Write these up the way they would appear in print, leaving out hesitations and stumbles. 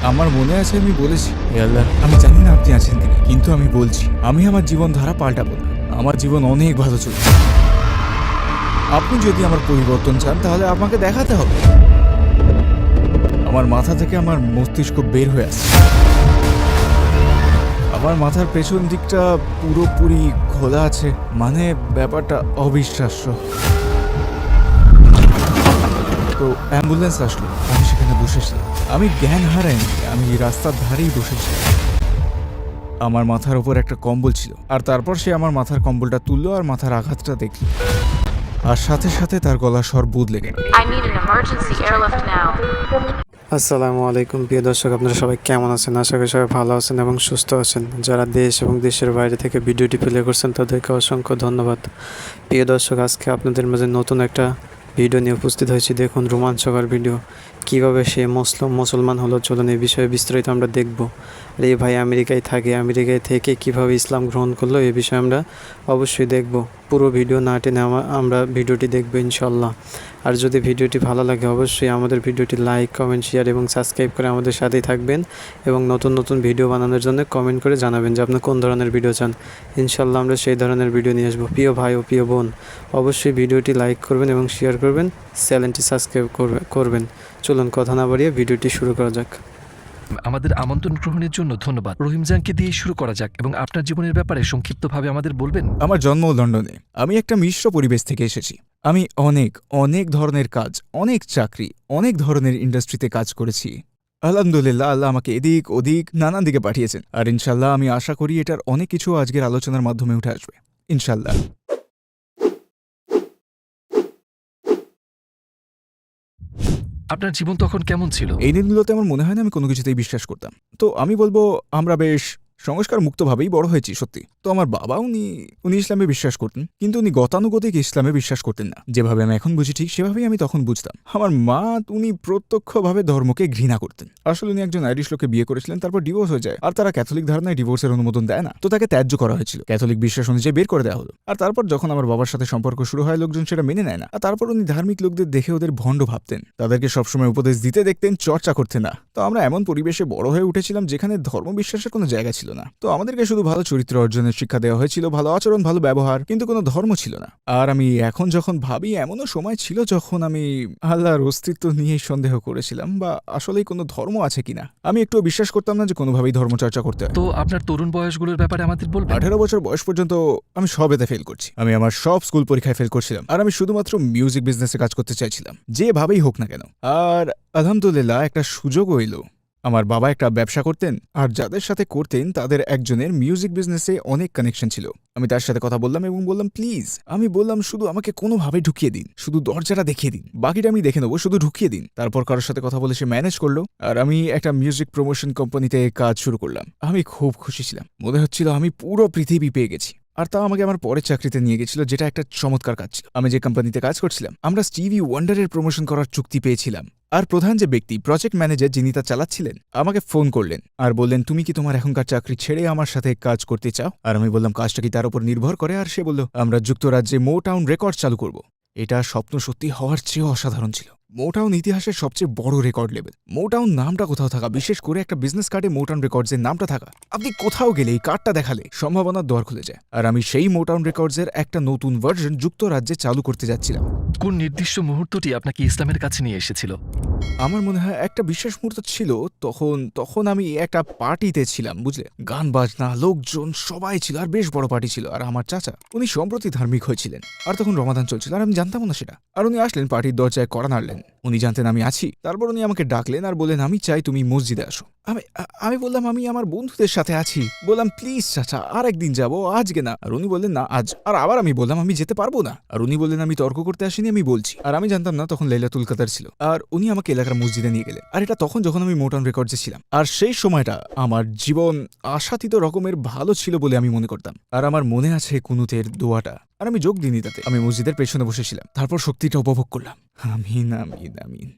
আমার মনে আছে আমি বলেছি, হে আল্লাহ, আমি জানি না আপনি আছেন কিনা, কিন্তু আমি বলছি আমি আমার জীবনধারা পাল্টাবো না। আমার জীবন অনেক ভালো চলছে। আপনি যদি আমার পরিবর্তন চান তাহলে আমাকে দেখাতে হবে। আমার মাথা থেকে আমার মস্তিষ্ক বের হয়ে আসছে। আমার মাথার পেছন দিকটা পুরোপুরি খোলা আছে, মানে ব্যাপারটা অবিশ্বাস্য। তো অ্যাম্বুলেন্স আসলো, আমি সেখানে বসেছিলাম। আমি জ্ঞান হারাইনি, আমি রাস্তার ধারেই বসেছিলাম। আমার মাথার উপর একটা কম্বল ছিল, আর তারপর সে আমার মাথার কম্বলটা তুললো আর মাথার আঘাতটা দেখল, আর সাথে সাথে তার গলার স্বর বদলে গেল। আসসালামু আলাইকুম প্রিয় দর্শক, আপনারা সবাই কেমন আছেন? আশা করি সবাই ভালো আছেন এবং সুস্থ আছেন। যারা দেশ এবং দেশের বাইরে থেকে ভিডিওটি প্লে করছেন তাদেরকে অসংখ্য ধন্যবাদ। প্রিয় দর্শক, আজকে আপনাদের মাঝে নতুন একটা ভিডিও নিয়ে উপস্থিত হয়েছি। দেখুন, রোমাঞ্চকর ভিডিও। কিভাবে সে মুসলমান হলো, চলুন এই বিষয়ে বিস্তারিত আমরা দেখব। আর এই ভাই আমেরিকায় থাকে, আমেরিকায় থেকে কিভাবে ইসলাম গ্রহণ করলো এই বিষয়ে আমরা অবশ্যই দেখব। পুরো ভিডিও না টেনে আমরা ভিডিওটি দেখব ইনশাল্লাহ। আর যদি ভিডিওটি ভালো লাগে অবশ্যই আমাদের ভিডিওটি লাইক, কমেন্ট, শেয়ার এবং সাবস্ক্রাইব করে আমাদের সাথেই থাকবেন এবং নতুন নতুন ভিডিও বানানোর জন্য কমেন্ট করে জানাবেন যে আপনি কোন ধরনের ভিডিও চান। ইনশাল্লাহ আমরা সেই ধরনের ভিডিও নিয়ে আসবো। প্রিয় ভাই ও প্রিয় বোন, অবশ্যই ভিডিওটি লাইক করবেন এবং শেয়ার করবেন, চ্যানেলটি সাবস্ক্রাইব করবেন। চলুন কথা না বাড়িয়ে ভিডিওটি শুরু করা যাক। আমাদের আমন্ত্রণ গ্রহণের জন্য ধন্যবাদ। রহিমজানকে দিয়ে শুরু করা যাক এবং আপনার জীবনের ব্যাপারে সংক্ষিপ্তভাবে আমাদের বলবেন। আমার জন্ম লন্ডনে। আমি একটা মিশ্র পরিবেশ থেকে এসেছি। আমি অনেক অনেক ধরনের কাজ, অনেক চাকরি, অনেক ধরনের ইন্ডাস্ট্রিতে কাজ করেছি। আলহামদুলিল্লাহ, আল্লাহ আমাকে এদিক ওদিক নানান দিকে পাঠিয়েছেন, আর ইনশাল্লাহ আমি আশা করি এটার অনেক কিছু আজকের আলোচনার মাধ্যমে উঠে আসবে ইনশাল্লাহ। আপনার জীবন তখন কেমন ছিল? এই দিনগুলোতে আমার মনে হয় না আমি কোনো কিছুতেই বিশ্বাস করতাম। তো আমি বলবো আমরা বেশ সংস্কার মুক্তভাবেই বড় হয়েছি, সত্যি। তো আমার বাবা উনি ইসলামে বিশ্বাস করতেন, কিন্তু উনি গতানুগতিক ইসলামে বিশ্বাস করতেন না। যেভাবে আমি এখন বুঝি ঠিক সেভাবেই আমি তখন বুঝতাম। আমার মা, উনি প্রত্যক্ষভাবে ধর্মকে ঘৃণা করতেন। আসলে উনি একজন আইরিশ লোককে বিয়ে করেছিলেন, তারপর ডিভোর্স হয়ে যায়, আর তারা ক্যাথলিক ধারণায় ডিভোর্সের অনুমোদন দেয় না। তো তাকে ত্যায্য করা হয়েছিল, ক্যাথলিক বিশ্বাস অনুযায়ী বের করে দেওয়া হলো। আর তারপর যখন আমার বাবার সাথে সম্পর্ক শুরু হয়, লোকজন সেটা মেনে নেয় না। আর তারপর উনি ধার্মিক লোকদের দেখে ওদের ভণ্ড ভাবতেন, তাদেরকে সবসময় উপদেশ দিতে দেখতেন, চর্চা করতে না। তো আমরা এমন পরিবেশে বড় হয়ে উঠেছিলাম যেখানে ধর্ম বিশ্বাসের কোনো জায়গা ছিল না। তো আমাদেরকে শুধু ভালো চরিত্র অর্জনের শিক্ষা দেওয়া হয়েছিল, ভালো আচরণ, ভালো ব্যবহার, কিন্তু কোনো ধর্ম ছিল না। আর আমি এখন যখন ভাবি, এমনও সময় ছিল যখন আমি আল্লাহর অস্তিত্ব নিয়েই সন্দেহ করেছিলাম, বা আসলেই কোনো ধর্ম আছে কিনা। আমি একটু বিশ্বাস করতাম না যে কোনোভাবেই ধর্মচর্চা করতে হয়। তো আপনার তরুণ বয়সগুলোর ব্যাপারে আমাদের বলবেন। 18 বছর বয়স পর্যন্ত আমি সবেতে ফেল করছি। আমি আমার সব স্কুল পরীক্ষায় ফেল করছিলাম, আর আমি শুধুমাত্র মিউজিক বিজনেসে কাজ করতে চাইছিলাম, যেভাবেই হোক না কেন। আর আলহামদুলিল্লাহ একটা সুযোগও এলো। আমার বাবা একটা ব্যবসা করতেন, আর যাদের সাথে করতেন তাদের একজনের মিউজিক বিজনেসে অনেক কানেকশন ছিল। আমি তার সাথে কথা বললাম এবং বললাম, প্লিজ, আমি বললাম শুধু আমাকে কোনোভাবে ঢুকিয়ে দিন, শুধু দরজাটা দেখিয়ে দিন, বাকিটা আমি দেখে নেবো, শুধু ঢুকিয়ে দিন। তারপর কারোর সাথে কথা বলে সে ম্যানেজ করলো, আর আমি একটা মিউজিক প্রমোশন কোম্পানিতে কাজ শুরু করলাম। আমি খুব খুশি ছিলাম, মনে হচ্ছিল আমি পুরো পৃথিবী পেয়ে গেছি। আর তাও আমাকে আমার পরের চাকরিতে নিয়ে গেছিল, যেটা একটা চমৎকার কাজ ছিল। আমি যে কোম্পানিতে কাজ করছিলাম, আমরা স্টিভি ওয়ান্ডারের প্রমোশন করার চুক্তি পেয়েছিলাম। আর প্রধান যে ব্যক্তি, প্রজেক্ট ম্যানেজার যিনি তা চালাচ্ছিলেন, আমাকে ফোন করলেন আর বললেন, তুমি কি তোমার এখনকার চাকরি ছেড়ে আমার সাথে কাজ করতে চাও? আর আমি বললাম, কাজটা কি তার উপর নির্ভর করে? আর সে বলল, আমরা যুক্তরাজ্যে মোটাউন রেকর্ড চালু করব। এটা স্বপ্ন সত্যি হওয়ার চেয়েও অসাধারণ ছিল। মোটাউন ইতিহাসের সবচেয়ে বড় রেকর্ড লেভেল। মোটাউন নামটা কোথাও থাকা, বিশেষ করে একটা বিজনেস কার্ডে মোটাউন রেকর্ডসের নামটা থাকা, আপনি কোথাও গেলে এই কার্ডটা দেখালে সম্ভাবনার দ্বার খুলে যায়। আর আমি সেই মোটাউন রেকর্ডসের একটা নতুন ভার্সন যুক্তরাজ্যে চালু করতে যাচ্ছিলাম। কোন নির্দিষ্ট মুহূর্তটি আপনাকে ইসলামের কাছে নিয়ে এসেছিল? আমার মনে হয় একটা বিশেষ মুহূর্ত ছিল, তখন আমি একটা পার্টিতে ছিলাম, বুঝলে, গান বাজনা, লোকজন সবাই ছিল, আর বেশ বড় পার্টি ছিল। আর আমার চাচা, উনি সম্প্রতি ধার্মিক হয়েছিলেন, আর তখন রমাদান চলছিল, আর আমি জানতাম না সেটা। আর উনি আসলেন, পার্টির দরজায় কড়া নাড়লেন। উনি জানতেন আমি আছি। তারপর উনি আমাকে ডাকলেন আর বললেন, আমি চাই তুমি মসজিদে আসো। আমি বললাম, আমি আমার বন্ধুদের সাথে আছি। বললাম, প্লিজ চাচা, আর একদিন যাবো, আজকে না। আর উনি বললেন, না আজ। আর আবার আমি বললাম, আমি যেতে পারবো না। আর উনি বললেন, আমি তর্ক করতে আসিনি, আমি বলছি। আর আমি জানতাম না তখন লাইলাতুল কদর ছিল। আর উনি আমাকে এলাকার মসজিদে নিয়ে গেলেন। আর এটা তখন যখন আমি মোটাউন রেকর্ডসে ছিলাম। আর সেই সময়টা আমার জীবন আশাতীত রকমের ভালো ছিল বলে আমি মনে করতাম। আর আমার মনে আছে কুনুতের দোয়াটা, আর আমি যোগ দিইনি তাতে। আমি মসজিদের পেছনে বসেছিলাম, তারপর শক্তিটা উপভোগ করলাম। আমিন আমিন আমিন।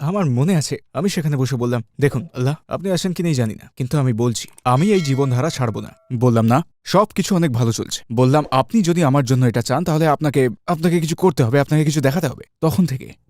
আমার মনে আছে আমি সেখানে বসে বললাম, দেখুন আল্লাহ, আপনি আসেন কি নেই জানি না, কিন্তু আমি বলছি আমি এই জীবনধারা ছাড়বো না। বললাম না, সবকিছু অনেক ভালো চলছে। বললাম আপনি যদি আমার জন্য এটা চান তাহলে আপনাকে কিছু করতে হবে, আপনাকে কিছু দেখাতে হবে।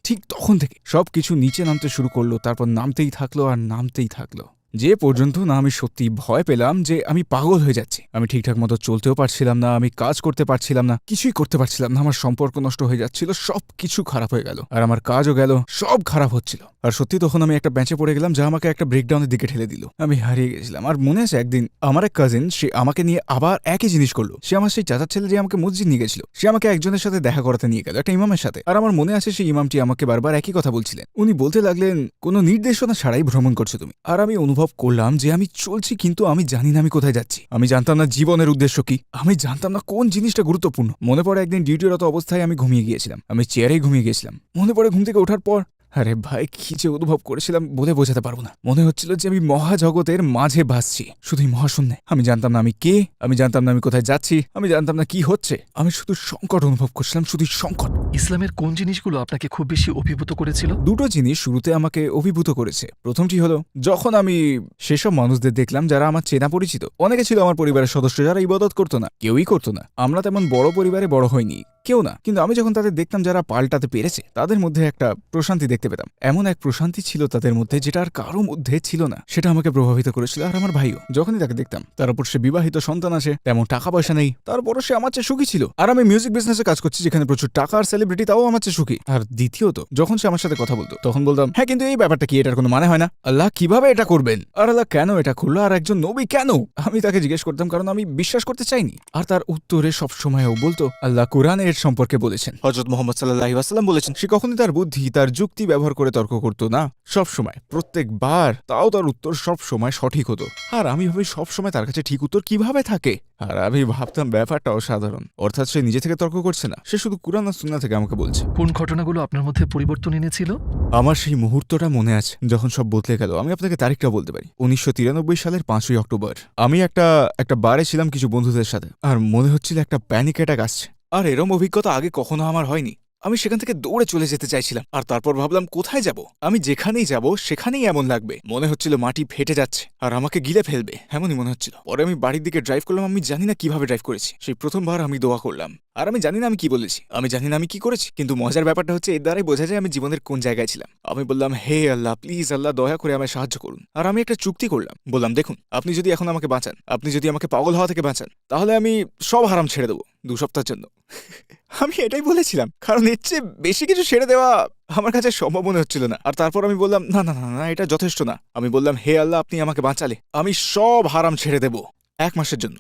ঠিক তখন থেকে সবকিছু নিচে নামতে শুরু করলো, তারপর নামতেই থাকলো আর নামতেই থাকলো, যে পর্যন্ত না আমি সত্যি ভয় পেলাম যে আমি পাগল হয়ে যাচ্ছি। আমি ঠিকঠাক মতো চলতেও পারছিলাম না, আমি কাজ করতে পারছিলাম না, কিছুই করতে পারছিলাম না। আমার সম্পর্ক নষ্ট হয়ে যাচ্ছিল, সব কিছু খারাপ হয়ে গেল, আর আমার কাজও গেল, সব খারাপ হচ্ছিল। আর সত্যি তখন আমি একটা বেঁচে পড়ে গেলাম যা আমাকে একটা ব্রেকডাউনের দিকে ঠেলে দিল। আমি হারিয়ে গেছিলাম। আর মনে আছে একদিন আমার এক কাজিন, সে আমাকে নিয়ে আবার একই জিনিস করলো। সে আমার সেই চাচার ছেলে যে আমাকে মসজিদ নিয়ে গেছিল, সে আমাকে একজনের সাথে দেখা করাতে নিয়ে গেল, একটা ইমামের সাথে। আর আমার মনে আছে সেই ইমামটি আমাকে বারবার একই কথা বলছিলেন। উনি বলতে লাগলেন, কোনো নির্দেশনা ছাড়াই ভ্রমণ করছো তুমি। আর আমি অনুভব করলাম যে আমি চলছি, কিন্তু আমি জানি না আমি কোথায় যাচ্ছি। আমি জানতাম না জীবনের উদ্দেশ্য কি, আমি জানতাম না কোন জিনিসটা গুরুত্বপূর্ণ। মনে পড়ে একদিন ডিউটিরত অবস্থায় আমি ঘুমিয়ে গিয়েছিলাম, আমি চেয়ারেই ঘুমিয়ে গেছিলাম। মনে পড়ে ঘুম থেকে ওঠার পর, আরে ভাই কি যে অনুভব করেছিলাম বলে বোঝাতে পারবো না। মনে হচ্ছিল যে আমি মহাজগতের মাঝে ভাসছি, শুধুই মহাশূন্যে। আমি জানতাম না আমি কে, আমি জানতাম না আমি কোথায় যাচ্ছি, আমি জানতাম না কি হচ্ছে। আমি শুধু সংকট অনুভব করছিলাম, শুধু সংকট। ইসলামের কোন জিনিসগুলো আপনাকে খুব বেশি অভিভূত করেছিল? দুটো জিনিস শুরুতে আমাকে অভিভূত করেছে। প্রথমটি হলো যখন আমি সেসব মানুষদের দেখলাম যারা আমার চেনা পরিচিত। অনেকে ছিল আমার পরিবারের সদস্য যারা ইবাদত করতো না, কেউই করতো না। আমরা তেমন বড় পরিবারে বড় হইনি, কেউ না। কিন্তু আমি যখন তাদের দেখতাম যারা পাল্টাতে পেরেছে, তাদের মধ্যে একটা প্রশান্তি দেখতে পেতাম। এমন এক প্রশান্তি ছিল তাদের মধ্যে যেটা আর কারো মধ্যে ছিল না। সেটা আমাকে প্রভাবিত করেছিল। আর আমার ভাইও, যখনই তাকে দেখতাম, তার উপর সে বিবাহিত, সন্তান আছে, তেমন টাকা পয়সা নেই, তারপরও সে আমার চেয়ে সুখী ছিল। আর আমি মিউজিক বিজনেসে কাজ করছি যেখানে প্রচুর টাকা আর সেলিব্রিটি, তাও আমার চেয়ে সুখী। আর দ্বিতীয়ত, যখন সে আমার সাথে কথা বলতো তখন বলতাম, হ্যাঁ কিন্তু এই ব্যাপারটা কি, এটার কোনো মানে হয় না। আল্লাহ কিভাবে এটা করবেন, আর আল্লাহ কেন এটা করলো, আর একজন নবী কেন? আমি তাকে জিজ্ঞেস করতাম কারণ আমি বিশ্বাস করতে চাইনি। আর তার উত্তরে সবসময় ও বলতো, আল্লাহ কোরআনে এর সম্পর্কে বলেছেন, হযরত মুহাম্মদ সাল্লাল্লাহু আলাইহি ওয়াসাল্লাম বলেছেন। সে কখনোই তার বুদ্ধি, তার যুক্তি ব্যবহার করে তর্ক করতো না। সবসময়, প্রত্যেকবার, তাও তার উত্তর সবসময় সঠিক হতো। আর আমি ভাবি সবসময় তার কাছে ঠিক উত্তর কিভাবে থাকে। আর আমি ভাবতাম ব্যাপারটা অসাধারণ। অর্থাৎ সে নিজে থেকে তর্ক করছে না, সে শুধু কুরআন আর সুন্নাহ থেকে আমাকে বলছে। কোন ঘটনাগুলো আপনার মধ্যে পরিবর্তন এনেছিল? আমার সেই মুহূর্তটা মনে আছে যখন সব বদলে গেল। আমি আপনাকে তারিখটা বলতে পারি, 1993 সালের 5ই অক্টোবর। আমি একটা বারে ছিলাম কিছু বন্ধুদের সাথে, আর মনে হচ্ছিল একটা প্যানিক অ্যাটাক আসছে। আর এরম অভিজ্ঞতা আগে কখনো আমার হয়নি। আমি সেখান থেকে দৌড়ে চলে যেতে চাইছিলাম। আর তারপর ভাবলাম কোথায় যাব, আমি যেখানেই যাব সেখানেই এমন লাগবে। মনে হচ্ছিল মাটি ফেটে যাচ্ছে আর আমাকে গিলে ফেলবে, এমনই মনে হচ্ছিল। পরে আমি বাড়ির দিকে ড্রাইভ করলাম। আমি জানি না কিভাবে ড্রাইভ করেছি। সেই প্রথমবার আমি দোয়া করলাম। আর আমি জানি না আমি কি বলেছি, আমি জানি না আমি কি করেছি, কিন্তু মজার ব্যাপারটা হচ্ছে এর দ্বারাই বোঝা যায় আমি জীবনের কোন জায়গায় ছিলাম। আমি বললাম, হে আল্লাহ, প্লিজ আল্লাহ, দয়া করে আমায় সাহায্য করুন। আর আমি একটা চুক্তি করলাম, বললাম, দেখুন আপনি যদি এখন আমাকে বাঁচান, আপনি যদি আমাকে পাগল হওয়া থেকে বাঁচান, তাহলে আমি সব হারাম ছেড়ে দেবো 2 সপ্তাহের জন্য। আমি এটাই বলেছিলাম, কারণ এর চেয়ে বেশি কিছু ছেড়ে দেওয়া আমার কাছে সম্ভব মনে হচ্ছিল না। আর তারপর আমি বললাম, না না না না, এটা যথেষ্ট না। আমি বললাম, হে আল্লাহ, আপনি আমাকে বাঁচালে আমি সব হারাম ছেড়ে দেব 1 মাসের জন্য।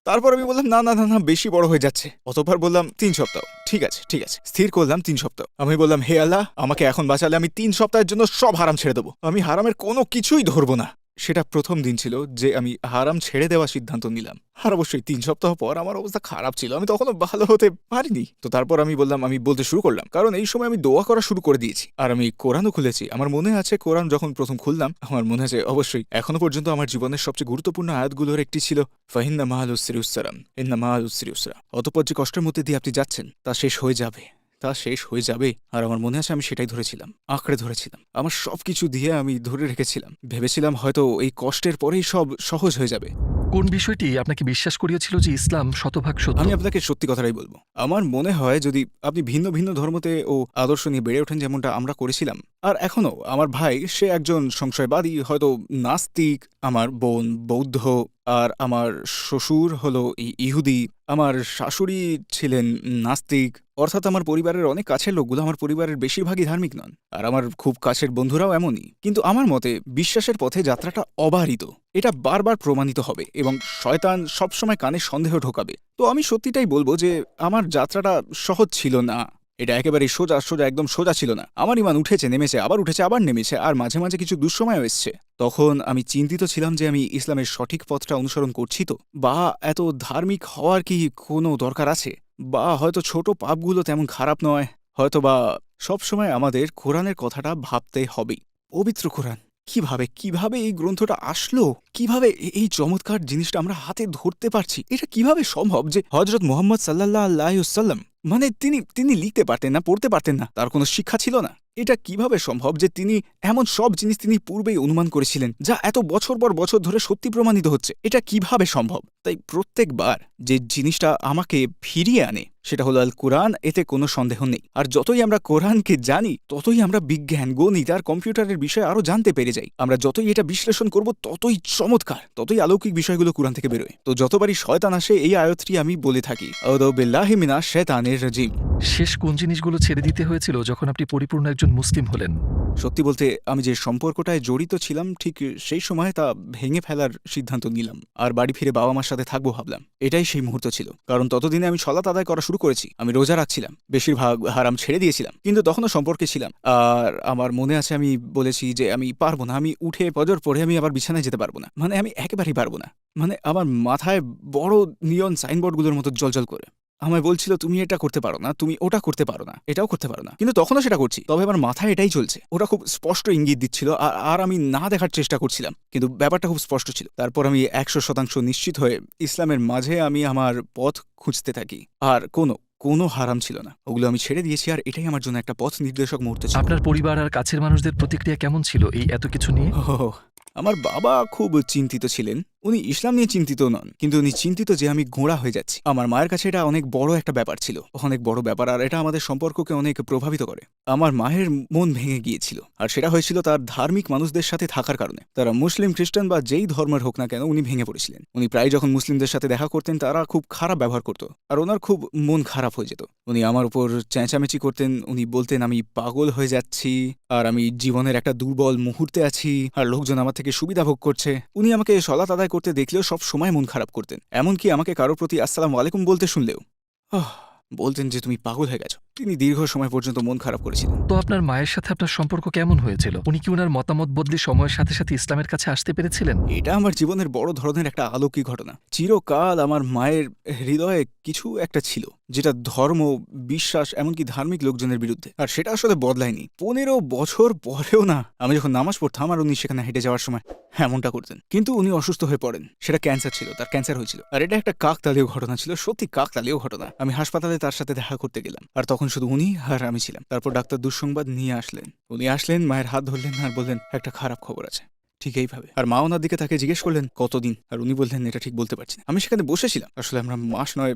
তারপর আমি বললাম, না না না না, বেশি বড় হয়ে যাচ্ছে। অতঃপর বললাম 3 সপ্তাহ। ঠিক আছে ঠিক আছে, স্থির করলাম 3 সপ্তাহ। আমি বললাম, হে আল্লাহ, আমাকে এখন বাঁচালে আমি 3 সপ্তাহের জন্য সব হারাম ছেড়ে দেবো। আমি হারামের কোনো কিছুই ধরবো না। সেটা প্রথম দিন ছিল যে আমি হারাম ছেড়ে দেওয়ার সিদ্ধান্ত নিলাম। আর অবশ্যই 3 সপ্তাহ পর আমার অবস্থা খারাপ ছিল, আমি তখনও ভালো হতে পারিনি। তো তারপর আমি বললাম, আমি বলতে শুরু করলাম, কারণ এই সময় আমি দোয়া করা শুরু করে দিয়েছি। আর আমি কোরআনও খুলেছি। আমার মনে আছে কোরআন যখন প্রথম খুললাম, আমার মনে আছে অবশ্যই এখনো পর্যন্ত আমার জীবনের সবচেয়ে গুরুত্বপূর্ণ আয়াতগুলোর একটি ছিল, ফাইন্না মাআল উসরি ইউসরা, ইন্না মাআল উসরি ইউসরা। অতঃপর যে কষ্টের মধ্যে দিয়ে আপনি যাচ্ছেন তা শেষ হয়ে যাবে, তা শেষ হয়ে যাবে। আর আমার মনে আছে আমি সেটাই ধরেছিলাম, আঁকড়ে ধরেছিলাম। আমার সবকিছু দিয়ে আমি ধরে রেখেছিলাম। ভেবেছিলাম হয়তো এই কষ্টের পরেই সব সহজ হয়ে যাবে। কোন বিষয়টি আপনাকে বিশ্বাস করিয়েছিল যে ইসলাম শতভাগ সত্য? আমি আপনাকে সত্যি কথাটাই বলবো। আমার মনে হয় যদি আপনি ভিন্ন ভিন্ন ধর্মতে ও আদর্শ নিয়ে বেড়ে ওঠেন, যেমনটা আমরা করেছিলাম, আর এখনো আমার ভাই সে একজন সংশয়বাদী, হয়তো নাস্তিক, আমার বোন বৌদ্ধ, আর আমার শ্বশুর হলো ইহুদি, আমার শাশুড়ি ছিলেন নাস্তিক। অর্থাৎ আমার পরিবারের অনেক কাছের লোকগুলো, আমার পরিবারের বেশিরভাগই ধার্মিক নন, আর আমার খুব কাছের বন্ধুরাও এমনই। কিন্তু আমার মতে বিশ্বাসের পথে যাত্রাটা অবারিত, এটা বারবার প্রমাণিত হবে এবং শয়তান সবসময় কানে সন্দেহ ঢোকাবে। তো আমি সত্যিটাই বলবো যে আমার যাত্রাটা সহজ ছিল না। এটা একেবারেই সোজা সোজা, একদম সোজা ছিল না। আমার ইমান উঠেছে নেমেছে, আবার উঠেছে আবার নেমেছে, আর মাঝে মাঝে কিছু দুঃসময়ও এসছে। তখন আমি চিন্তিত ছিলাম যে আমি ইসলামের সঠিক পথটা অনুসরণ করছি তো, বা এত ধার্মিক হওয়ার কি কোনো দরকার আছে, বা হয়তো ছোট পাপগুলো তেমন খারাপ নয়, হয়তো বা সবসময় আমাদের কোরআনের কথাটা ভাবতে হবেই। পবিত্র কোরআন কিভাবে এই গ্রন্থটা আসলো, কিভাবে এই চমৎকার জিনিসটা আমরা হাতে ধরতে পারছি, এটা কিভাবে সম্ভব যে হযরত মুহাম্মদ সাল্লাল্লাহু আলাইহি ওয়াসাল্লাম, মানে তিনি লিখতে পারতেন না, পড়তে পারতেন না, তার কোনো শিক্ষা ছিল না। এটা কিভাবে সম্ভব যে তিনি এমন সব জিনিস তিনি পূর্বেই অনুমান করেছিলেন যা এত বছর পর বছর ধরে সত্যি প্রমাণিত হচ্ছে? এটা কিভাবে সম্ভব? তাই প্রত্যেকবার যে জিনিসটা আমাকে ফিরিয়ে আনে সেটা হলো আল কোরআন, এতে কোনো সন্দেহ নেই। আর যতই আমরা কোরআনকে জানি ততই আমরা বিজ্ঞান, গণিত আর কম্পিউটারের বিষয়ে আরো জানতে পেরে যাই। আমরা যতই এটা বিশ্লেষণ করব ততই চমৎকার, ততই অলৌকিক বিষয়গুলো কোরআন থেকে বেরোয়। তো যতবারই শয়তান আসে এই আয়াতটি আমি বলে থাকি, আউযু বিল্লাহি মিনাশ শাইতানির রাজিম। শেষ কোন জিনিসগুলো ছেড়ে দিতে হয়েছিল যখন আপনি পরিপূর্ণ একজন মুসলিম হলেন? সত্যি বলতে আমি যে সম্পর্কটায় জড়িত ছিলাম ঠিক সেই সময় তা ভেঙে ফেলার সিদ্ধান্ত নিলাম আর বাড়ি ফিরে বাবা মার সাথে থাকবো ভাবলাম। এটাই সেই মুহূর্ত ছিল, কারণ ততদিনে আমি সলাত আদায় করা শুরু করেছি, আমি রোজা রাখছিলাম, বেশিরভাগ হারাম ছেড়ে দিয়েছিলাম, কিন্তু তখনও সম্পর্কে ছিলাম। আর আমার মনে আছে আমি বলেছি যে আমি পারবো না, আমি উঠে ফজর পড়ে আমি আবার বিছানায় যেতে পারবো না, মানে আমি একেবারেই পারবো না। মানে আমার মাথায় বড় নিয়ন সাইনবোর্ডগুলোর মতো জ্বলজ্বল করে আমায় বলছিল তুমি এটা করতে পারো না, তুমি ওটা করতে পারো না, এটাও করতে পারো না, কিন্তু তখনও সেটা করছি। তবে আমার মাথায় এটাই চলছে। ওটা খুব স্পষ্ট ইঙ্গিত দিচ্ছিল আর আমি না দেখার চেষ্টা করছিলাম, কিন্তু ব্যাপারটা খুব স্পষ্ট ছিল। তারপর আমি 100% নিশ্চিত হয়ে ইসলামের মাঝে আমি আমার পথ খুঁজতে থাকি, আর কোনো হারাম ছিল না, ওগুলো আমি ছেড়ে দিয়েছি। আর এটাই আমার জন্য একটা পথ নির্দেশক মুহূর্ত ছিল। আপনার পরিবার আর কাছের মানুষদের প্রতিক্রিয়া কেমন ছিল এই এত কিছু নিয়ে? ওহ, আমার বাবা খুব চিন্তিত ছিলেন। উনি ইসলাম নিয়ে চিন্তিত নন, কিন্তু উনি চিন্তিত যে আমি গোঁড়া হয়ে যাচ্ছি। আমার মায়ের কাছে এটা অনেক বড় একটা ব্যাপার ছিল, অনেক বড় ব্যাপার, আর এটা আমাদের সম্পর্ককে অনেক প্রভাবিত করে। আমার মায়ের মন ভেঙে গিয়েছিল, আর সেটা হয়েছিল তার ধার্মিক মানুষদের সাথে থাকার কারণে। তারা মুসলিম, খ্রিস্টান বা যেই ধর্মের হোক না কেন, উনি ভেঙে পড়েছিলেন। উনি প্রায় যখন মুসলিমদের সাথে দেখা করতেন তারা খুব খারাপ ব্যবহার করত, আর ওনার খুব মন খারাপ হয়ে যেত। উনি আমার উপর চেঁচামেচি করতেন, উনি বলতেন আমি পাগল হয়ে যাচ্ছি, আর আমি জীবনের একটা দুর্বল মুহূর্তে আছি, আর লোকজন আমার থেকে সুবিধা ভোগ করছে। উনি আমাকে সলাত আদায় করতে দেখলেও সব সময় মন খারাপ করতেন, এমনকি আমাকে কারোর প্রতি আসসালামু আলাইকুম বলতে শুনলেও বলতেন যে তুমি পাগল হয়ে গেছো। তিনি দীর্ঘ সময় পর্যন্ত মন খারাপ করেছিলেন। তো আপনার মায়ের সাথে আপনার সম্পর্ক কেমন হয়েছিল? উনি কি ওনার মতামত বদলে সময়ের সাথে সাথে ইসলামের কাছে আসতে পেরেছিলেন? এটা আমার জীবনের বড় ধরনের একটা অলৌকিক ঘটনা। চিরকাল আমার মায়ের হৃদয়ে কিছু একটা ছিল যেটা ধর্ম, বিশ্বাস, এমনকি ধার্মিক লোকজনের বিরুদ্ধে, আর সেটা আসলে বদলায়নি। 15 বছর পরেও না, আমি যখন নামাজ পড়তাম আর উনি সেখানে হেঁটে যাওয়ার সময় এমনটা করতেন। কিন্তু উনি অসুস্থ হয়ে পড়েন, সেটা ক্যান্সার ছিল, তার ক্যান্সার হয়েছিল। আর এটা একটা কাকতালীয় ঘটনা ছিল, সত্যি কাকতালীয় ঘটনা। আমি হাসপাতালে তার সাথে দেখা করতে গেলাম, আর তখন শুধু উনি আর আমি ছিলাম। তারপর ডাক্তার দুঃসংবাদ নিয়ে আসলেন। উনি আসলেন, মায়ের হাত ধরলেন আর বললেন একটা খারাপ খবর আছে। ঠিক এইভাবে। আর মা ওনার দিকে তাকে জিজ্ঞেস করলেন কতদিন, আর উনি বললেন এটা ঠিক বলতে পারছি না। আমি সেখানে বসেছিলাম, আসলে আমরা মাস নয়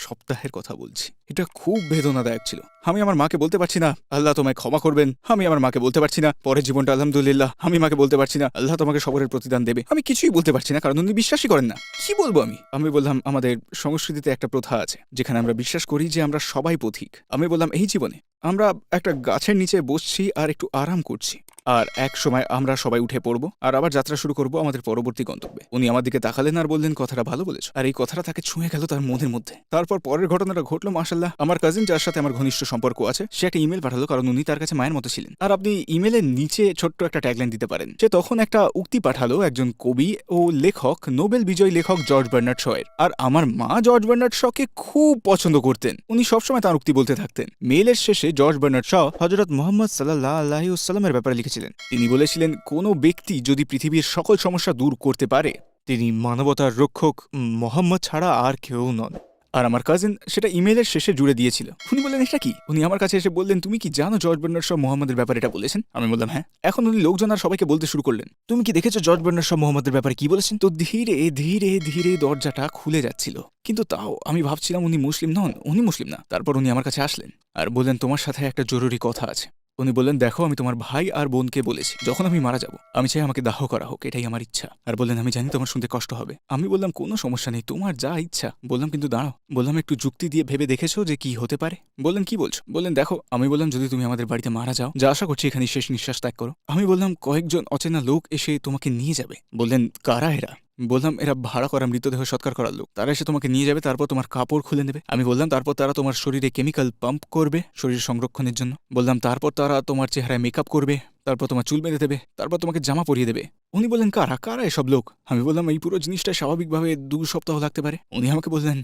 সপ্তাহের কথা বলছি। এটা খুব বেদনাদায়ক ছিল। আমি আমার মাকে বলতে পারছি না আল্লাহ তোমায় ক্ষমা করবেন, আমি আমার মাকে বলতে পারছি না পরের জীবনটা আলহামদুলিল্লাহ, আমি মাকে বলতে পারছি না আল্লাহ তোমাকে সবরের প্রতিদান দেবে। আমি কিছুই বলতে পারছি না, কারণ উনি বিশ্বাসই করেন না। কি বলবো আমি বললাম আমাদের সংস্কৃতিতে একটা প্রথা আছে যেখানে আমরা বিশ্বাস করি যে আমরা সবাই পথিক। আমি বললাম এই জীবনে আমরা একটা গাছের নিচে বসছি আর একটু আরাম করছি, আর এক সময় আমরা সবাই উঠে পড়বো আর আবার যাত্রা শুরু করব আমাদের পরবর্তী গন্তব্যে। উনি আমার দিকে তাকালেন আর বললেন কথাটা ভালো বলেছ। আর এই কথাটা তাকে ছুঁয়ে গেল তার মনের মধ্যে। তারপর পরের ঘটনাটা ঘটলো মাশাআল্লাহ। আমার কাজিন, যার সাথে আমার ঘনিষ্ঠ সম্পর্ক আছে, সে একটা ইমেল পাঠালো, কারণ উনি তার কাছে মায়ের মতো ছিলেন। আর আপনি ইমেলের নিচে ছোট্ট একটা ট্যাগলাইন দিতে পারেন। সে তখন একটা উক্তি পাঠালো একজন কবি ও লেখক, নোবেল বিজয়ী লেখক জর্জ বার্নার্ড শয়ের। আর আমার মা জর্জ বার্নার্ড শকে খুব পছন্দ করতেন, উনি সবসময় তার উক্তি বলতে থাকতেন। মেইলের শেষে জর্জ বার্নার্ড শ হযরত মুহাম্মদ সাল্লাল্লাহু আলাইহি ওয়াসাল্লামের ব্যাপারে লিখেছিলেন। তিনি বলেছিলেন কোনো ব্যক্তি যদি পৃথিবীর সকল সমস্যা দূর করতে পারে, তিনি মানবতার রক্ষক মোহাম্মদ ছাড়া আর কেউ নন। আর আমার কাজিন সেটা ইমেলের শেষে জুড়ে দিয়েছিল। উনি বললেন এটা কি? উনি আমার কাছে এসে বললেন তুমি কি জানো জর্জ বার্নার্ড শ মোহাম্মদের ব্যাপারে এটা বলেছেন? আমি বললাম হ্যাঁ। এখন উনি লোকজন আর সবাইকে বলতে শুরু করলেন তুমি কি দেখেছো জর্জ বার্নার্ড শ মোহাম্মদের ব্যাপারে কি বলেছেন? তো ধীরে ধীরে ধীরে দরজাটা খুলে যাচ্ছিল, কিন্তু তাও আমি ভাবছিলাম উনি মুসলিম নন, উনি মুসলিম না। তারপর উনি আমার কাছে আসলেন আর বললেন তোমার সাথে একটা জরুরি কথা আছে। উনি বললেন দেখো, আমি তোমার ভাই আর বোনকে বলেছি যখন আমি মারা যাব আমি চাই আমাকে দাহ করা হোক, এটাই আমার ইচ্ছা। আর বললেন আমি জানি তোমার শুনতে কষ্ট হবে। আমি বললাম কোনো সমস্যা নেই, তোমার যা ইচ্ছা। বললাম কিন্তু দাঁড়াও, বললাম একটু যুক্তি দিয়ে ভেবে দেখেছো যে কি হতে পারে? বললেন কি বলছো? বললেন দেখো, আমি বললাম যদি তুমি আমাদের বাড়িতে মারা যাও, যা আশা করছি এখানে শেষ নিঃশ্বাস ত্যাগ করো। আমি বললাম কয়েকজন অচেনা লোক এসে তোমাকে নিয়ে যাবে। বললেন কারা এরা? বললাম এরা ভাড়া করা মৃতদেহ সৎকার করার লোক, তারা এসে তোমাকে নিয়ে যাবে, তারপর তোমার কাপড় খুলে নেবে। আমি বললাম তারপর তারা তোমার শরীরে কেমিক্যাল পাম্প করবে শরীর সংরক্ষণের জন্য। বললাম তারপর তারা তোমার চেহারায় মেকআপ করবে, তারপর তোমার চুল বেঁধে দেবে, তারপর তোমাকে জামা পরিয়ে দেবে। উনি বললেন কারা কারা এসব লোক? আমি বললাম এই পুরো জিনিসটা স্বাভাবিকভাবে 2 সপ্তাহ লাগতে পারে। উনি আমাকে বললেন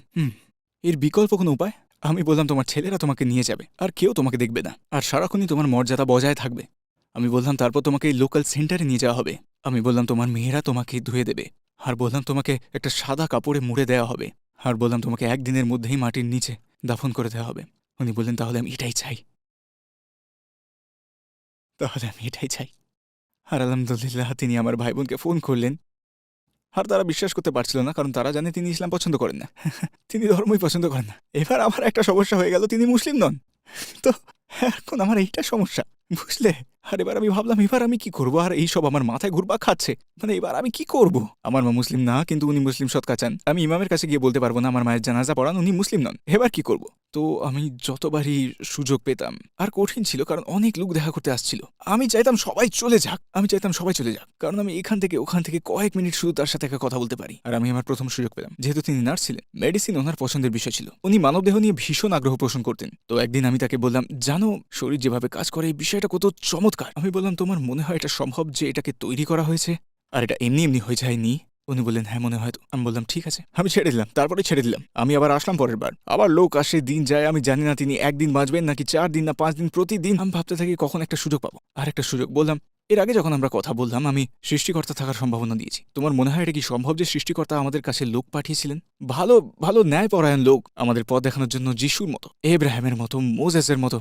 এর বিকল্প কোনো উপায়? আমি বললাম তোমার ছেলেরা তোমাকে নিয়ে যাবে আর কেউ তোমাকে দেখবে না, আর সারাক্ষণই তোমার মর্যাদা বজায় থাকবে। আমি বললাম তারপর তোমাকে এই লোকাল সেন্টারে নিয়ে যাওয়া হবে। আমি বললাম তোমার মেয়েরা তোমাকে ধুয়ে দেবে, আর বললাম তোমাকে একটা সাদা কাপড়ে মুড়ে দেওয়া হবে, আর বললাম তোমাকে 1 দিনের মধ্যেই মাটির নিচে দাফন করে দেওয়া হবে। উনি বললেন তাহলে আমি এটাই চাই। তাহলে আমি এটাই চাই। আর আলহামদুলিল্লাহ তিনি আমার ভাই বোনকে ফোন করলেন, আর তারা বিশ্বাস করতে পারছিল না, কারণ তারা জানে তিনি ইসলাম পছন্দ করেন না। তিনি ধর্মই পছন্দ করেন না। এবার আমার একটা সমস্যা হয়ে গেল, তিনি মুসলিম নন। তো এখন আমার এইটা সমস্যা, বুঝলে? আর এবার আমি ভাবলাম এবার আমি কি করবো, আর এইসব আমার মাথায় ঘুরপাক খাচ্ছে। মানে এবার আমি কি করব? আমার মা মুসলিম না, কিন্তু উনি মুসলিম সৎকা চান। আমি ইমামের কাছে গিয়ে বলতে পারবো না আমার মায়ের জানাজা পড়ান, উনি মুসলিম নন। এবার কি করব? তো আমি যতবারই সুযোগ পেতাম, আর কঠিন ছিল কারণ অনেক লোক দেখা করতে আসছিল। আমি চাইতাম সবাই চলে যাক, কারণ আমি এখান থেকে ওখান থেকে কয়েক মিনিট শুধু তার সাথে একটা কথা বলতে পারি। আর আমি আমার প্রথম সুযোগ পেলাম, যেহেতু তিনি নার্স ছিলেন, মেডিসিন ওনার পছন্দের বিষয় ছিল। উনি মানবদেহ নিয়ে ভীষণ আগ্রহ পোষণ করতেন। তো একদিন আমি তাকে বললাম, জানো শরীর যেভাবে কাজ করে এই বিষয়টা কত চমৎকার। আমি বললাম, তোমার মনে হয় এটা সম্ভব যে এটাকে তৈরি করা হয়েছে আর এটা এমনি এমনি হয়ে যায়নি? উনি বললেন, হ্যাঁ মনে হয় তো। আমি বললাম, ঠিক আছে। আমি ছেড়ে দিলাম, তারপরে ছেড়ে দিলাম। আমি আবার আসলাম পরের বার, আবার লোক আসে, দিন যায়, আমি জানি না তিনি একদিন বাঁচবেন নাকি 4 দিন না 5 দিন। প্রতিদিন আমি ভাবতে থাকি কখন একটা সুযোগ পাবো, আর একটা সুযোগ। বললাম, এর আগে যখন আমরা কথা বললাম আমি সৃষ্টিকর্তা থাকার সম্ভাবনা দিয়েছি। তোমার মনে হয় এটা কি সম্ভব যে সৃষ্টিকর্তা আমাদের কাছে লোক পাঠিয়েছিলেন, ভালো ভালো ন্যায়পরায়ণ লোক, আমাদের পথ দেখানোর জন্য, যিশুর মতো, এব্রাহিমের মতো, মোজেসের মতো,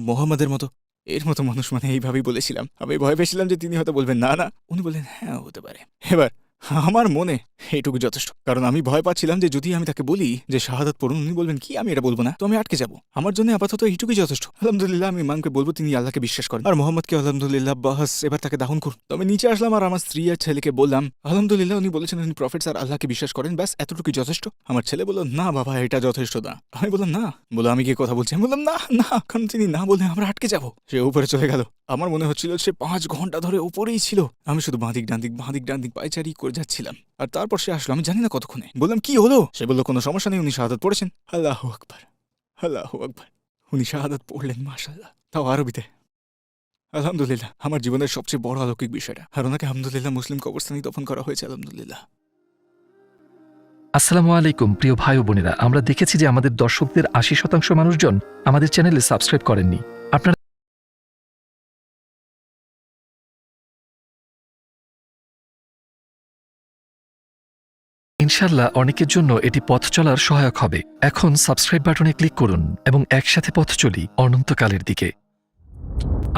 মোহাম্মদের মতো, এর মতো মানুষ? মানে এইভাবেই বলেছিলাম। আমি ভয় পেয়েছিলাম যে তিনি হয়তো বলবেন না না। উনি বললেন, হ্যাঁ হতে পারে। এবার আমার মনে এইটুকু যথেষ্ট, কারণ আমি ভয় পাচ্ছিলাম যে যদি আমি তাকে বলি যে শাহাদাত পড়ুন, উনি বলবেন কি আমি এটা বলবো না, তো আমি আটকে যাব। আমার জন্য আপাতত এইটুকুই যথেষ্ট। আলহামদুলিল্লাহ আমি ইমামকে বলবো তিনি আল্লাহকে বিশ্বাস করেন, আর মোহাম্মদকে আলহামদুলিল্লাহ, বাস এবার তাকে দাহন করুন। তো আমি নিচে আসলাম আর আমার স্ত্রী আর ছেলেকে বললাম, আলহামদুলিল্লাহ উনি বলেছেন উনি প্রফেট আর আল্লাহকে বিশ্বাস করেন, ব্যাস এতটুকুই যথেষ্ট। আমার ছেলে বলল, না বাবা এটা যথেষ্ট না। আমি বললাম, না। বলো আমি কি কথা বলছি? আমি বললাম, না না, কারণ তিনি না বললে আমরা আটকে যাব। সে উপরে চলে গেল। আমার মনে হচ্ছিল সে 5 ঘন্টা ধরে উপরেই ছিল। আমি শুধু বাঁদিক ডানদিক পায়চারি করে যাচ্ছিলাম। আর তারপর সে আসলো, আমি জানি না কতক্ষণে। বললাম, কি হলো? সে বলল, কোনো সমস্যা নেই, উনি শাহাদাত পড়েছেন। আল্লাহু আকবার, আল্লাহু আকবার। উনি শাহাদাত পড়লেন, মাশাআল্লাহ, তাও আরবিতে। আলহামদুলিল্লাহ, আমার জীবনের সবচেয়ে বড় অলৌকিক বিষয়টা। আর ওনাকে আলহামদুলিল্লাহ মুসলিম কবরস্থানেই দফন করা হয়েছে, আলহামদুলিল্লাহ। আসসালামু আলাইকুম প্রিয় ভাই ও বোনেরা, আমরা দেখেছি যে আমাদের দর্শকদের 80% মানুষজন আমাদের চ্যানেলে সাবস্ক্রাইব করেননি। আপনারা ইনশাল্লাহ অনেকের জন্য এটি পথ চলার সহায়ক হবে। এখন সাবস্ক্রাইব বাটনে ক্লিক করুন এবং একসাথে পথ চলি অনন্তকালের দিকে।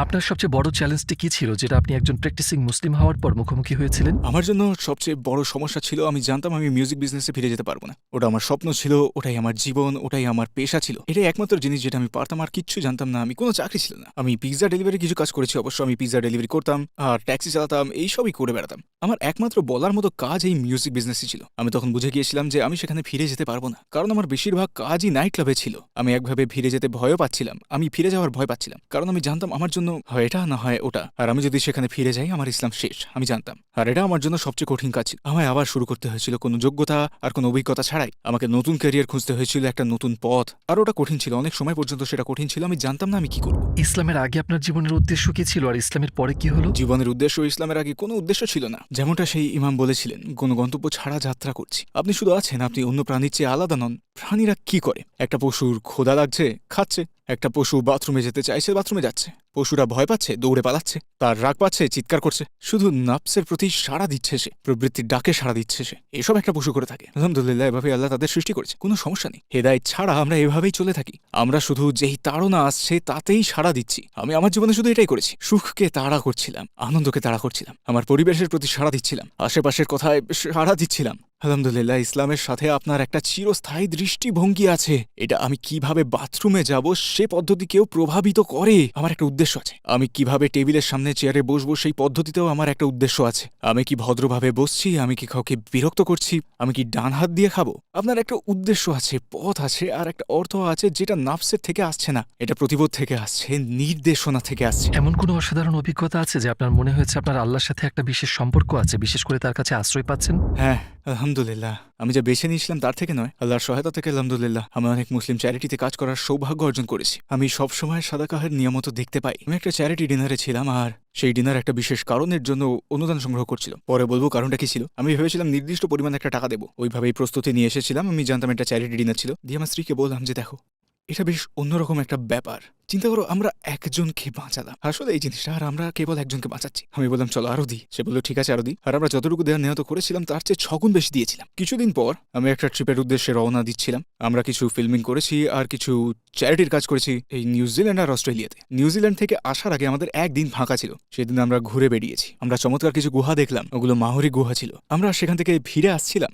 আপনার সবচেয়ে বড় চ্যালেঞ্জটি কি ছিল, যেটা আপনি একজন প্র্যাকটিসিং মুসলিম হওয়ার পর মুখোমুখি হয়েছিলেন? আমার জন্য সবচেয়ে বড় সমস্যা ছিল, আমি জানতাম আমি মিউজিক বিজনেসে ফিরে যেতে পারবো না। ওটা আমার স্বপ্ন ছিল, ওটাই আমার জীবন, ওটাই আমার পেশা ছিল। এটাই একমাত্র জিনিস যেটা আমি পারতাম, আর কিচ্ছু জানতাম না। আমি কোনো চাকরি ছিল না। আমি পিৎজা ডেলিভারি কিছু কাজ করেছি অবশ্য, আমি পিৎজা ডেলিভারি করতাম আর ট্যাক্সি চালাতাম, এইসবই করে বেড়াতাম। আমার একমাত্র বলার মতো কাজ এই মিউজিক বিজনেসই ছিল। আমি তখন বুঝে গিয়েছিলাম যে আমি সেখানে ফিরে যেতে পারবো না, কারণ আমার বেশিরভাগ কাজই নাইট ক্লাবে ছিল। আমি একভাবে ফিরে যেতে ভয়ও পাচ্ছিলাম, আমি ফিরে যাওয়ার ভয় পাচ্ছিলাম, কারণ আমি জানতাম আমার জন্য হয় এটা না হয় ওটা। আর আমি যদি সেখানে ফিরে যাই আমার ইসলাম শেষ, আমি জানতাম। আর এটা আমার জন্য সবচেয়ে কঠিন কাজ ছিল। আমায় আবার শুরু করতে হয়েছিল কোনো যোগ্যতা আর কোনো অভিজ্ঞতা ছাড়াই। আমাকে নতুন ক্যারিয়ার খুঁজতে হয়েছিল, একটা নতুন পথ। আর ওটা কঠিন ছিল, অনেক সময় পর্যন্ত সেটা কঠিন ছিল। আমি জানতাম না আমি কি করব। ইসলামের আগে আপনার জীবনের উদ্দেশ্য কি ছিল, আর ইসলামের পরে কি হলো? জীবনের উদ্দেশ্য ইসলামের আগে কোনো উদ্দেশ্য ছিল না। যেমনটা সেই ইমাম বলেছিলেন, কোনো গন্তব্য ছাড়া যাত্রা করছি। আপনি শুধু আছেন, আপনি অন্য প্রাণীর চেয়ে আলাদা নন। প্রাণীরা কি করে? একটা পশুর ক্ষুধা লাগছে, খাচ্ছে। একটা পশু বাথরুমে যেতে চাইছে, বাথরুমে যাচ্ছে। পশুরা ভয় পাচ্ছে, দৌড়ে পালাচ্ছে। তার রাগ পাচ্ছে, চিৎকার করছে। শুধু নাফসের প্রতি সাড়া দিচ্ছে সে, প্রবৃত্তির ডাকে সাড়া দিচ্ছে সে। এসব একটা পশু করে থাকে। আলহামদুলিল্লাহ এভাবে আল্লাহ তাদের সৃষ্টি করেছে, কোনো সমস্যা নেই। হেদায়েত ছাড়া আমরা এভাবেই চলে থাকি। আমরা শুধু যেই তাড়না আসছে তাতেই সাড়া দিচ্ছি। আমি আমার জীবনে শুধু এটাই করেছি, সুখকে তাড়া করছিলাম, আনন্দকে তাড়া করছিলাম, আমার পরিবেশের প্রতি সাড়া দিচ্ছিলাম, আশেপাশের কথায় সাড়া দিচ্ছিলাম। আলহামদুলিল্লাহ ইসলামের সাথে আপনার একটা চিরস্থায়ী দৃষ্টিভঙ্গি আছে। এটা আমি কিভাবে বাথরুমে যাব সে পদ্ধতিকেও প্রভাবিত করে। আমার একটা উদ্দেশ্য আছে। আমি কিভাবে টেবিলের সামনে চেয়ারে বসবো সেই পদ্ধতিতেও আমার একটা উদ্দেশ্য আছে। আমি কি ভদ্রভাবে বসছি, আমি কি কাউকে বিরক্ত করছি, আমি কি ডান হাত দিয়ে খাবো। আপনার একটা উদ্দেশ্য আছে, পথ আছে, আর একটা অর্থ আছে, যেটা নাফসের থেকে আসছে না, এটা প্রতিবোধ থেকে আসছে, নির্দেশনা থেকে আসছে। এমন কোনো অসাধারণ অভিজ্ঞতা আছে যে আপনার মনে হয়েছে আপনার আল্লাহর সাথে একটা বিশেষ সম্পর্ক আছে, বিশেষ করে তার কাছে আশ্রয় পাচ্ছেন? হ্যাঁ আলহামদুলিল্লাহ, আমি যা বেছে নিয়েছিলাম তার থেকে নয়, আল্লাহর সহায়তা থেকে আলহামদুলিল্লাহ আমি অনেক মুসলিম চ্যারিটিতে কাজ করার সৌভাগ্য অর্জন করেছি। আমি সবসময় সাদাকাহের নিয়মত দেখতে পাই। আমি একটা চ্যারিটি ডিনারে ছিলাম, আর সেই ডিনার একটা বিশেষ কারণের জন্য অনুদান সংগ্রহ করছিল। পরে বলবো কারণটা কি ছিল। আমি ভেবেছিলাম নির্দিষ্ট পরিমাণ একটা টাকা দেবো, ওইভাবেই প্রস্তুতি নিয়ে এসেছিলাম। আমি জানতাম এটা চ্যারিটি ডিনার ছিল। দিয়ে আমার স্ত্রীকে বললাম যে দেখো, এটা বেশ অন্যরকম একটা ব্যাপার। চিন্তা করো, আমরা একজনকে বাঁচালাম আসলে এই জিনিসটা, আর আমরা কেবল একজনকে বাঁচাচ্ছি। আমি বললাম চলো আরো দিই, সে বললো ঠিক আছে আরো দিই। আর আমরা যতটুকু দেওয়ার নিহত করেছিলাম তার চেয়ে 6 গুণ বেশি দিয়েছিলাম। কিছুদিন পর আমি একটা ট্রিপের উদ্দেশ্যে রওনা দিচ্ছিলাম। আমরা কিছু ফিল্মিং করেছি আর কিছু চ্যারিটির কাজ করেছি এই নিউজিল্যান্ড আর অস্ট্রেলিয়াতে। নিউজিল্যান্ড থেকে আসার আগে আমাদের একদিন ফাঁকা ছিল, সেদিন আমরা ঘুরে বেরিয়েছি। আমরা চমৎকার কিছু গুহা দেখলাম, ওগুলো মাহরি গুহা ছিল। আমরা সেখান থেকে ফিরে আসছিলাম,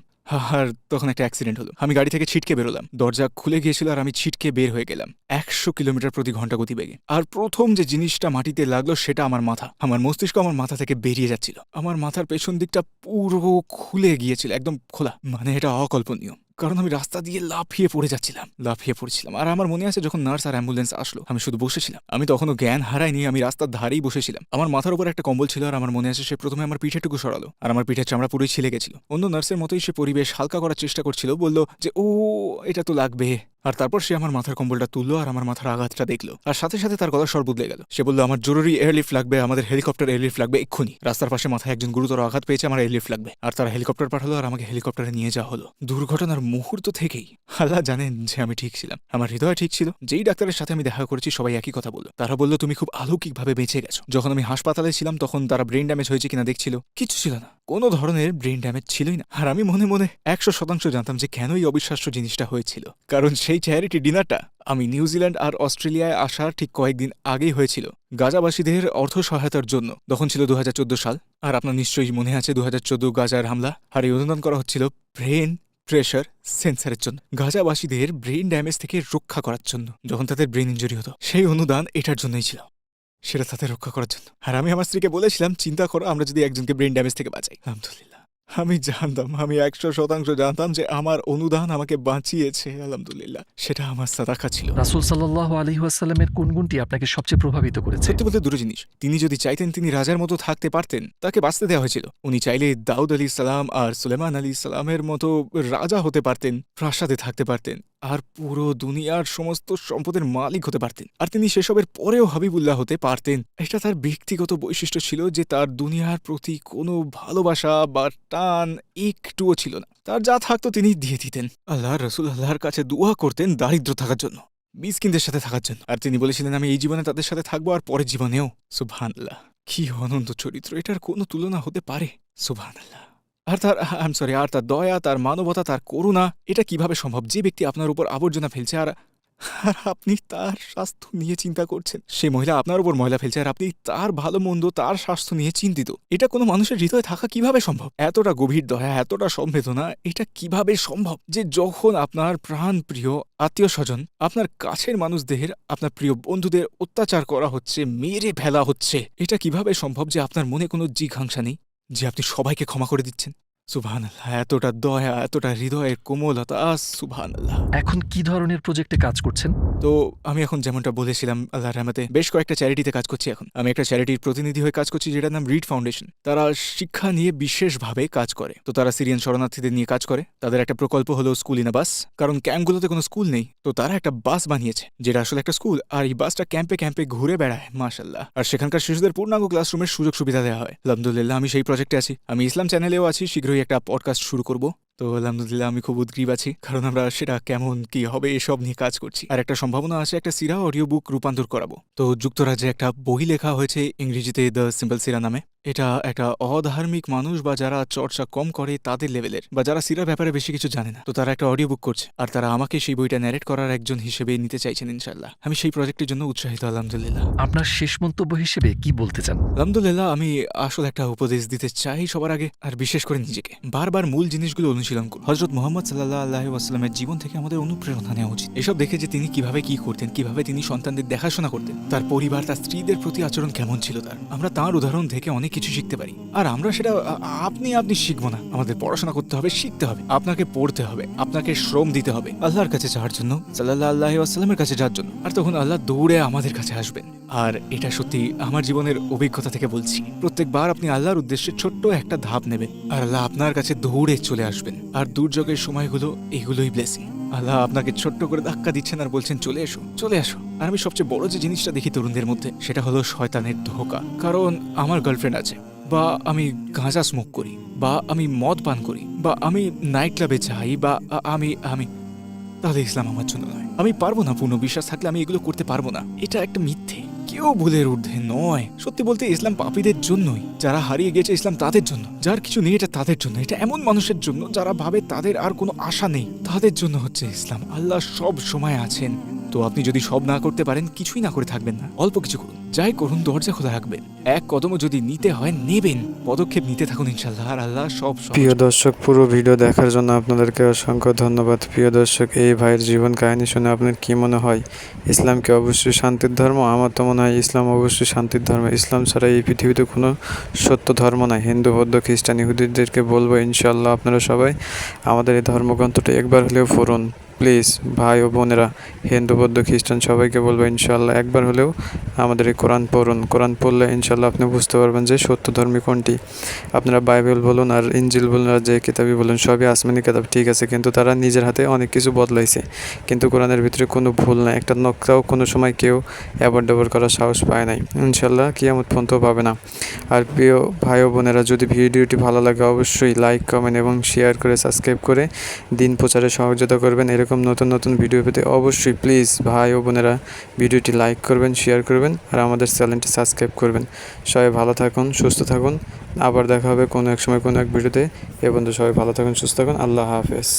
আর তখন একটা অ্যাক্সিডেন্ট হলো। আমি গাড়ি থেকে ছিটকে বেরোলাম, দরজা খুলে গিয়েছিল আর আমি ছিটকে বের হয়ে গেলাম 100 কিলোমিটার প্রতি ঘন্টা গতিবেগে। আর প্রথম যে জিনিসটা মাটিতে লাগলো সেটা আমার মাথা। আমার মস্তিষ্ক আমার মাথা থেকে বেরিয়ে যাচ্ছিল। আমার মাথার পেছন দিকটা পুরো খুলে গিয়েছিল, একদম খোলা। মানে এটা অকল্পনীয়, কারণ আমি রাস্তা দিয়ে লাফিয়ে পড়েছিলাম। আর আমার মনে আছে যখন নার্স আর অ্যাম্বুলেন্স আসলো, আমি শুধু বসেছিলাম। আমি তখনও জ্ঞান হারাইনি, আমি রাস্তার ধারেই বসেছিলাম। আমার মাথার উপর একটা কম্বল ছিল, আর আমার মনে আছে সে প্রথমে আমার পিঠেটুকু সরালো, আর আমার পিঠের চামড়া পুরোই ছিলে গেছিল। অন্য নার্সের মতোই সে পরিবেশ হালকা করার চেষ্টা করছিল, বলল যে ও এটা তো লাগবে। আর তারপর সে আমার মাথার কম্বলটা তুললো আর আমার মাথার আঘাতটা দেখলো, আর সাথে সাথে তার গলার স্বর বদলে গেল। সে বলল আমার জরুরি এয়ারলিফট লাগবে, আমাদের হেলিকপ্টার এয়ারলিফট লাগবে এক্ষুনি। রাস্তার পাশে মাথায় একজন গুরুতর আঘাত পেয়েছে, আমার এয়ারলিফট লাগবে। আর তারা হেলিকপ্টার পাঠালো আর আমাকে হেলিকপ্টারে নিয়ে যাওয়া হলো। দুর্ঘটনার মুহূর্ত থেকেই আল্লাহ জানেন যে আমি ঠিক ছিলাম, আমার হৃদয় ঠিক ছিল। যেই ডাক্তারের সাথে আমি দেখা করেছি সবাই একই কথা বললো। তারা বললো তুমি খুব অলৌকিকভাবে বেঁচে গেছো। যখন আমি হাসপাতালে ছিলাম তখন তারা ব্রেন ড্যামেজ হয়েছে কিনা দেখছিল, কিছু ছিল না, কোনো ধরনের ব্রেন ড্যামেজ ছিলই না। আর আমি মনে মনে 100% জানতাম যে কেন এই অবিশ্বাস্য জিনিসটা হয়েছিল, কারণ সেই চ্যারিটি ডিনারটা আমি নিউজিল্যান্ড আর অস্ট্রেলিয়ায় আসার ঠিক কয়েকদিন আগেই হয়েছিল গাজাবাসীদের অর্থ সহায়তার জন্য। তখন ছিল 2014 সাল, আর আপনার নিশ্চয়ই মনে আছে 2014 গাজার হামলা। আর এই অনুদান করা হচ্ছিল ব্রেন প্রেশার সেন্সারের জন্য, গাজাবাসীদের ব্রেন ড্যামেজ থেকে রক্ষা করার জন্য। যখন তাদের ব্রেন ইঞ্জুরি হতো, সেই অনুদান এটার জন্যই ছিল, সেটা তাদের রক্ষা করার জন্য। আর আমি আমার স্ত্রীকে বলেছিলাম চিন্তা করো আমরা যদি একজনকে ব্রেন ড্যামেজ থেকে বাঁচাই। আলহামদুলিল্লাহ, আমি জানতাম, আমি 100% জানতাম যে আমার অনুদান আমাকে বাঁচিয়েছে। আলহামদুলিল্লাহ, সেটা আমার সাদাকা ছিল। রাসূল সাল্লাল্লাহু আলাইহি ওয়াসাল্লামের কোন গুণটি আপনাকে সবচেয়ে প্রভাবিত করেছে? সত্যি বলতে দুটো জিনিস। তিনি যদি চাইতেন তিনি রাজার মতো থাকতে পারতেন, তাকে বাঁচতে দেওয়া হয়েছিল। উনি চাইলে দাউদ আলী সালাম আর সুলেমান আলী সালামের মতো রাজা হতে পারতেন, প্রাসাদে থাকতে পারতেন, আর পুরো দুনিয়ার সমস্ত সম্পদের মালিক হতে পারতেন। আর তিনি সেসবের পরেও হাবিবুল্লাহ হতে পারতেন। এটা তার ব্যক্তিগত বৈশিষ্ট্য ছিল যে তার দুনিয়ার প্রতি কোনো ভালোবাসা বা টান একটুও ছিল না। তার যা থাকতো তিনি দিয়ে দিতেন। আল্লাহর রাসূল আল্লাহর কাছে দোয়া করতেন দারিদ্র থাকার জন্য, মিসকিনদের সাথে থাকার জন্য। আর তিনি বলেছিলেন আমি এই জীবনে তাদের সাথে থাকবো আর পরের জীবনেও। সুবহানাল্লাহ, কি অনন্ত চরিত্র, এটার কোনো তুলনা হতে পারে? সুবহানাল্লাহ। আর তার দয়া, তার মানবতা, তার করুণা, এটা কিভাবে সম্ভব? যে ব্যক্তি আপনার উপর আবর্জনা ফেলছে আর আপনি তার স্বাস্থ্য নিয়ে চিন্তা করছেন। সেই মহিলা আপনার উপর ময়লা ফেলছে আর আপনি তার ভালো মন্দ, তার স্বাস্থ্য নিয়ে চিন্তিত। এটা কোনো মানুষের হৃদয়ে থাকা কিভাবে সম্ভব? এতটা গভীর দয়া, এতটা সংবেদনা, এটা কিভাবে সম্ভব যে যখন আপনার প্রাণ প্রিয় আত্মীয় স্বজন, আপনার কাছের মানুষদের, আপনার প্রিয় বন্ধুদের অত্যাচার করা হচ্ছে, মেরে ফেলা হচ্ছে, এটা কিভাবে সম্ভব যে আপনার মনে কোনো জিঘাংসা নেই, যে আপনি সবাইকে ক্ষমা করে দিচ্ছেন? সুবহানাল্লাহ, এতটা দয়া, এতটা হৃদয়ের কোমলতা, সুবহানাল্লাহ। এখন কি ধরনের প্রজেক্টে কাজ করছেন? তো আমি এখন যেমনটা বলেছিলাম আল্লাহর রহমতে বেশ কয়েকটা চ্যারিটিতে কাজ করছি। এখন আমি একটা চ্যারিটির প্রতিনিধি হয়ে কাজ করছি যেটার নাম রিড ফাউন্ডেশন। তারা শিক্ষা নিয়ে বিশেষভাবে কাজ করে। তো তারা সিরিয়ান শরণার্থীদের নিয়ে কাজ করে। তাদের একটা প্রকল্প হলো স্কুল ইন আ বাস, কারণ ক্যাম্পগুলোতে কোনো স্কুল নেই। তো তারা একটা বাস বানিয়েছে যেটা আসলে একটা স্কুল, আর এই বাসটা ক্যাম্পে ক্যাম্পে ঘুরে বেড়ায়, মাশাআল্লাহ। আর সেখানকার শিশুদের পূর্ণাঙ্গ ক্লাসরুমের সুযোগ সুবিধা দেওয়া হয়। আলহামদুলিল্লাহ, আমি সেই প্রজেক্টে আছি। আমি ইসলাম চ্যানেলেও আছি, শীঘ্রই একটা পডকাস্ট শুরু করব। তো আলহামদুলিল্লাহ আমি খুব উদ্গ্রীব আছি, কারণ আমরা সেটা কেমন কি হবে এসব নিয়ে কাজ করছি। আর একটা সম্ভাবনা আছে একটা সিরা অডিও বুক রূপান্তর করাবো। তো যুক্তরাজ্যে একটা বই লেখা হয়েছে ইংরেজিতে, দ্য সিম্পল সিরা নামে। এটা একটা অধার্মিক মানুষ বা যারা চর্চা কম করে তাদের লেভেলের, বা যারা সিরার ব্যাপারে বেশি কিছু জানে না, তো তারা একটা অডিও বুক করছে। আর তারা আমাকে সেই বইটা ন্যারেট করার একজন হিসেবে নিতে চাইছেন ইনশাআল্লাহ। আমি সেই প্রজেক্টের জন্য উৎসাহিত। আলহামদুলিল্লাহ। আপনার শেষ মন্তব্য হিসেবে কি বলতে চান? আলহামদুলিল্লাহ, আমি আসলে একটা উপদেশ দিতে চাই সবার আগে, আর বিশেষ করে নিজেকে। বারবার মূল জিনিসগুলো অনুশীলন করুন। হযরত মুহাম্মদ সাল্লাল্লাহু আলাইহি ওয়াসাল্লামের জীবন থেকে আমাদের অনুপ্রেরণা নেওয়া উচিত। এসব দেখে যে তিনি কিভাবে কি করতেন, কিভাবে তিনি সন্তানদের দেখাশোনা করতেন, তার পরিবার, তার স্ত্রীদের প্রতি আচরণ কেমন ছিল তার। আমরা তার উদাহরণ থেকে অনেক কিছু শিখতে পারি। আর আমরা সেটা আপনি শিখবো না। আমাদের পড়াশোনা করতে হবে, শিখতে হবে, আপনাকে পড়তে হবে, আপনাকে শ্রম দিতে হবে আল্লাহর কাছে যাওয়ার জন্য, সাল্লাল্লাহু আলাইহি ওয়াসাল্লামের কাছে যাওয়ার জন্য। আর তখন আল্লাহ দৌড়ে আমাদের কাছে আসবেন। আর এটা সত্যি আমার জীবনের অভিজ্ঞতা থেকে বলছি। প্রত্যেকবার আপনি আল্লাহর উদ্দেশ্যে ছোট্ট একটা ধাপ নেবেন আর আল্লাহ আপনার কাছে দৌড়ে চলে আসবেন। আর দুর্যোগের সময়গুলো এগুলোই ব্লেসিং। আল্লাহ আপনাকে ছোট্ট করে ধাক্কা দিচ্ছেন আর বলছেন চলে এসো, চলে আসো। আর আমি সবচেয়ে বড় যে জিনিসটা দেখি তরুণদের মধ্যে, সেটা হলো শয়তানের ধোঁকা। কারণ আমার গার্লফ্রেন্ড আছে, বা আমি গাঁজা স্মোক করি, বা আমি মদ পান করি, বা আমি নাইট ক্লাবে যাই, বা আমি তাহলে ইসলাম আমার জন্য নয়। আমি পারবো না, পূর্ণ বিশ্বাস থাকলে আমি এগুলো করতে পারবো না। এটা একটা মিথ্যে, কেউ ভুলের ঊর্ধ্বে নয়। সত্যি বলতে ইসলাম পাপীদের জন্যই, যারা হারিয়ে গেছে ইসলাম তাদের জন্য, যার কিছু নেই এটা তাদের জন্য, এটা এমন মানুষের জন্য যারা ভাবে তাদের আর কোনো আশা নেই, তাদের জন্য হচ্ছে ইসলাম। আল্লাহ সব সময় আছেন। তো আপনি যদি সব না করতে পারেন, কিছুই না করে থাকবেন না, অল্প কিছু করুন, যাই করুন দরজা খোলা রাখবেন, এক কদমও যদি নিতে হয় নেবেন, পদক্ষেপ নিতে থাকুন ইনশাল্লাহ, আর আল্লাহ সব প্রিয় দর্শক, পুরো ভিডিও দেখার জন্য আপনাদেরকে অসংখ্য ধন্যবাদ। প্রিয় দর্শক, এই ভাইয়ের জীবন কাহিনী শুনে আপনার কি মনে হয়? ইসলাম কি অবশ্যই শান্তির ধর্ম? আমার তো মনে হয় ইসলাম অবশ্যই শান্তির ধর্ম। ইসলাম ছাড়া এই পৃথিবীতে কোনো সত্য ধর্ম নাই। হিন্দু, বৌদ্ধ, খ্রিস্টান, ইহুদিদেরকে বলবো ইনশাল্লাহ আপনারা সবাই আমাদের এই ধর্মগ্রন্থটা একবার হলেও পড়ুন প্লিজ। ভাই ও বোনেরা, হিন্দু, বৌদ্ধ, খ্রিস্টান সবাইকে বলবো ইনশাল্লাহ একবার হলেও আমাদের এই কোরআন পড়ুন। কোরআন পড়লে ইনশাল্লাহ আপনি বুঝতে পারবেন যে সত্য ধর্মী কোনটি। আপনারা বাইবেল বলুন আর ইঞ্জিল বলুন আর যে কিতাবই বলুন, সবই আসমানি কিতাব, ঠিক আছে, কিন্তু তারা নিজের হাতে অনেক কিছু বদলাইছে। কিন্তু কোরআনের ভিতরে কোনো ভুল নাই, একটা নকটাও কোনো সময় কেউ অ্যাবর্ড করার সাহস পায় নাই, ইনশাল্লাহ কিয়ামত পর্যন্ত পাবে না। আর প্রিয় ভাই ও বোনেরা, যদি ভিডিওটি ভালো লাগে অবশ্যই লাইক, কমেন্ট এবং শেয়ার করে সাবস্ক্রাইব করে দিন প্রচারে সহযোগিতা করবেন। এরকম নতুন নতুন ভিডিও পেতে অবশ্যই প্লিজ ভাই ও বোনেরা ভিডিওটি লাইক করবেন, শেয়ার করবেন আর আমাদের চ্যানেলটি সাবস্ক্রাইব করবেন। সবাই ভালো থাকুন, সুস্থ থাকুন। আবার দেখা হবে কোনো এক সময় কোনো এক ভিডিওতে। এ পর্যন্ত সবাই ভালো থাকুন, সুস্থ থাকুন। আল্লাহ হাফেজ।